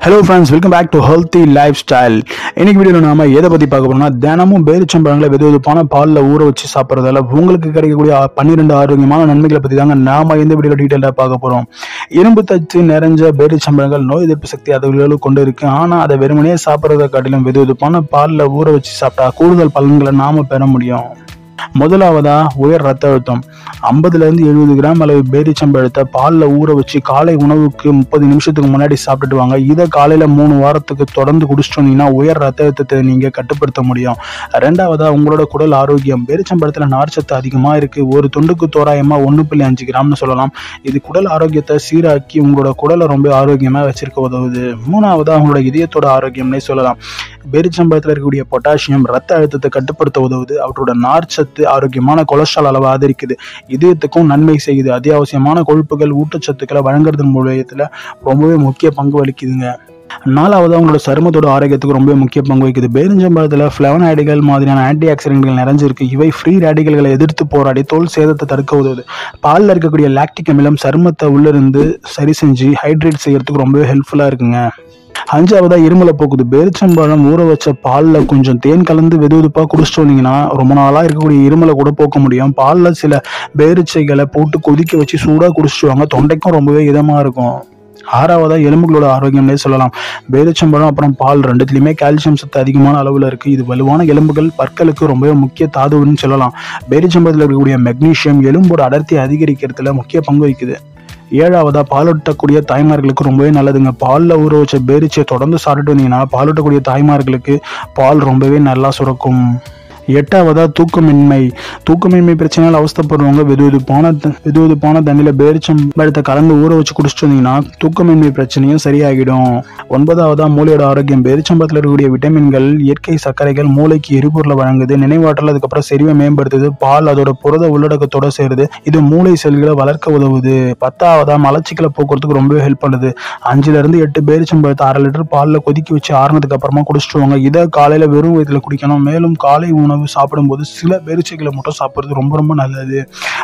Hello friends, welcome back to Healthy Lifestyle. இன்னைக்கு வீடியோல நாம எதை பத்தி பார்க்க போறோம்னா தினமும் பேரிச்சம்பழங்களை வெதுவெதுப்பான பால்ல ஊற வச்சு சாப்பிடுறதால உங்களுக்கு கிடைக்கக்கூடிய 12 ஆரோக்கியமான நன்மைகளை பத்தி தாங்க நாம இந்த வீடியோல டீடைலா பார்க்க போறோம். இரும்பு சத்து நிறைஞ்ச பேரிச்சம்பழங்கள் நோய் எதிர்ப்பு சக்தி அதிகளவு கொண்டு இருக்கு. ஆனா அதை வெறுமனே சாப்பிடுறதை காட்டிலும் வெதுவெதுப்பான பால்ல ஊற வச்சு சாப்பிட்டா கூடுதல் பலன்களை நாம பெற முடியும். முதலாவதா உயர் ரத்த அழுத்தம் 50 to 70 கிராம் அளவு பேரிச்சம்பழத்தை பாலில் ஊற வச்சு காலை உணவுக்கு 30 நிமிஷத்துக்கு முன்னாடி சாப்பிட்டுட்டு வாங்க. இதை காலையில் 3 வாரத்துக்கு தொடர்ந்து குடிச்சிட்டு வந்தீங்கன்னா உயர் ரத்த அழுத்தத்தை நீங்கள் கட்டுப்படுத்த முடியும். ரெண்டாவதா உங்களோட குடல் ஆரோக்கியம். பேரிச்சம்பழத்தில் நார்ச்சத்து அதிகமாக இருக்குது. ஒரு துண்டுக்கு தோராயமாக 1.5 கிராம்னு சொல்லலாம். இது குடல் ஆரோக்கியத்தை சீராக்கி உங்களோட குடலை ரொம்ப ஆரோக்கியமாக வச்சிருக்க உதவுது. மூணாவதா உங்களோட இதயத்தோட ஆரோக்கியம்னே சொல்லலாம். பேரிச்சம்பழத்தில் இருக்கக்கூடிய பொட்டாசியம் ரத்த அழுத்தத்தை கட்டுப்படுத்த உதவுது. அவற்றோட நார்ச்சத்து ஆரோக்கியமான கொலஸ்ட்ரால் அளவை ஆதரிக்குது. இதயத்துக்கும் நன்மை செய்யுது. அத்தியாவசியமான கொழுப்புகள் ஊட்டச்சத்துக்களை வழங்குறது மூலத்துல ரொம்பவே முக்கிய பங்கு வகிக்குதுங்க. நாலாவது உங்களோட சருமத்தோட ஆரோக்கியத்துக்கு ரொம்ப முக்கிய பங்கு வகிக்குது. பேரிச்சம்பழத்தில் ஃப்ளவனாய்டுகள் மாதிரியான ஆன்டி ஆக்சிடென்ட்கள் நிறைஞ்சிருக்கு. இவை ஃப்ரீ ரேடிகல்களை எதிர்த்து போராடி தோல் சேதத்தை தடுக்க உதவுது. பாலில் இருக்கக்கூடிய லாக்டிக் அமிலம் சருமத்தை உள்ளிருந்து சரி செஞ்சு ஹைட்ரேட் செய்யறதுக்கு ரொம்பவே ஹெல்ப்ஃபுல்லா இருக்குங்க. அஞ்சாவதா இருமலை போக்குது. பேரிச்சம்பழம் ஊற வச்ச பாலில் கொஞ்சம் தேன் கலந்து வெதுவெதுப்பாக குடிச்சிட்டு வந்தீங்கன்னா ரொம்ப நாளாக இருக்கக்கூடிய இருமலை கூட போக்க முடியும். பாலில் சில பேரிச்சைகளை போட்டு கொதிக்க வச்சு சூடாக குடிச்சிட்டு வாங்க. தொண்டைக்கும் ரொம்பவே இதமாக இருக்கும். ஆறாவதா எலும்புகளோட ஆரோக்கியம்னே சொல்லலாம். பேரிச்சம்பழம் அப்புறம் பால் ரெண்டுத்துலையுமே கால்சியம் சத்து அதிகமான அளவில் இருக்குது. இது வலுவான எலும்புகள் பற்களுக்கு ரொம்பவே முக்கிய தாதுன்னு சொல்லலாம். பேரிச்சம்பழத்தில் இருக்கக்கூடிய மெக்னீசியம் எலும்போட அடர்த்தி அதிகரிக்கிறதுல முக்கிய பங்கு வகிக்குது. ஏழாவதா பாலூட்டக்கூடிய தாய்மார்களுக்கு ரொம்பவே நல்லதுங்க. பாலில் ஊற வச்ச பேரிச்சையை தொடர்ந்து சாப்பிட்டு வந்தீங்கன்னா பாலூட்டக்கூடிய தாய்மார்களுக்கு பால் ரொம்பவே நல்லா சுரக்கும். எட்டாவதா தூக்கமின்மை பிரச்சனையால் அவஸ்தப்படுறவங்க வெதுவெதுப்பான தண்ணியில பேரிச்சம்பழத்தை கலந்து ஊற வச்சு குடிச்சிட்டு வந்தீங்கன்னா தூக்கமின்மை பிரச்சனையும் சரியாகிடும். ஒன்பதாவதா மூளையோட ஆரோக்கியம். பேரிச்சம்பழத்தில் இருக்கக்கூடிய விட்டமின்கள் இயற்கை சர்க்கரைகள் மூளைக்கு எரிபொருளை வழங்குது. நினைவாற்றல் அதுக்கப்புறம் செறிவை மேம்படுத்துது. பால் அதோட புரத உள்ளடக்கத்தோட சேருது. இது மூளை செல்களை வளர்க்க உதவுது. பத்தாவதா மலச்சிக்கலை போக்குறதுக்கு ரொம்பவே ஹெல்ப் பண்ணுது. 5 to 8 பேரிச்சம்பழத்தை 1/2 லிட்டர் பாலில் கொதிக்க வச்சு ஆறுனதுக்கு அப்புறமா குடிச்சிட்டு வாங்க. இதை காலையில வெறும் வயிற்றுல குடிக்கணும். மேலும் காலை உணவு சாப்பிடும்போது சில பேரிச்சைகளை மட்டும் சாப்பிடுறது ரொம்ப ரொம்ப நல்லது.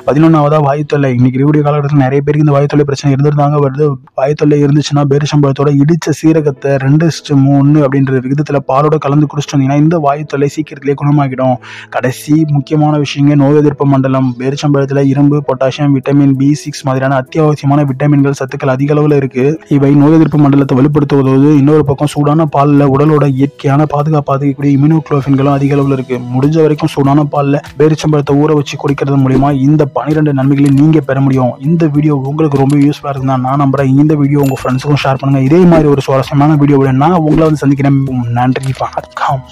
11வதா வாயுத்தொல்லை. இன்னைக்கு இருக்கக்கூடிய காலகட்டத்தில் நிறைய பேருக்கு இந்த வாயுத்தொல்லை பிரச்சனை இருந்துருந்தாங்க வருது. வாயுத்தொல்லை இருந்துச்சுன்னா பேரிச்சம்பழத்தோட இடிச்ச சீரகத்தை 2:3 அப்படின்ற விகிதத்தில் பாலோட கலந்து குடிச்சிட்டு வந்தீங்கன்னா இந்த வாயுத்தொல்லை சீக்கிரத்திலே குணமாகிடும். கடைசி முக்கியமான விஷயங்க நோய் எதிர்ப்பு மண்டலம். பேரிச்சம்பழத்தில் இரும்பு, பொட்டாசியம், விட்டமின் B6 மாதிரியான அத்தியாவசியமான விட்டமின்கள் சத்துக்கள் அதிக அளவில் இருக்கு. இவை நோய் எதிர்ப்பு மண்டலத்தை வலுப்படுத்த உதவுது. இன்னொரு பக்கம் சூடான பாலில் உடலோட இயற்கையான பாதுகாப்பு அதிகக்கூடிய இம்யூனோகுளோபின்களும் அதிக அளவில் இருக்கு. முடிஞ்ச வரைக்கும் சூடான பாலில் பேரிச்சம்பழத்தை ஊற வச்சு குடிக்கிறது மூலியமா இந்த 12 நன்மைகளை நீங்க பெற முடியும். இந்த வீடியோ உங்களுக்கு ரொம்ப யூஸ்ஃபுல்லா இருக்குன்னா நான் நம்புறேன். இந்த வீடியோ உங்க ஃப்ரெண்ட்ஸுக்கும் ஷேர் பண்ணுங்க. இதே மாதிரி ஒரு சுவாரஸ்யமான வீடியோவில் நான் உங்களை வந்து சந்திக்கிறேன். நன்றி, வணக்கம்.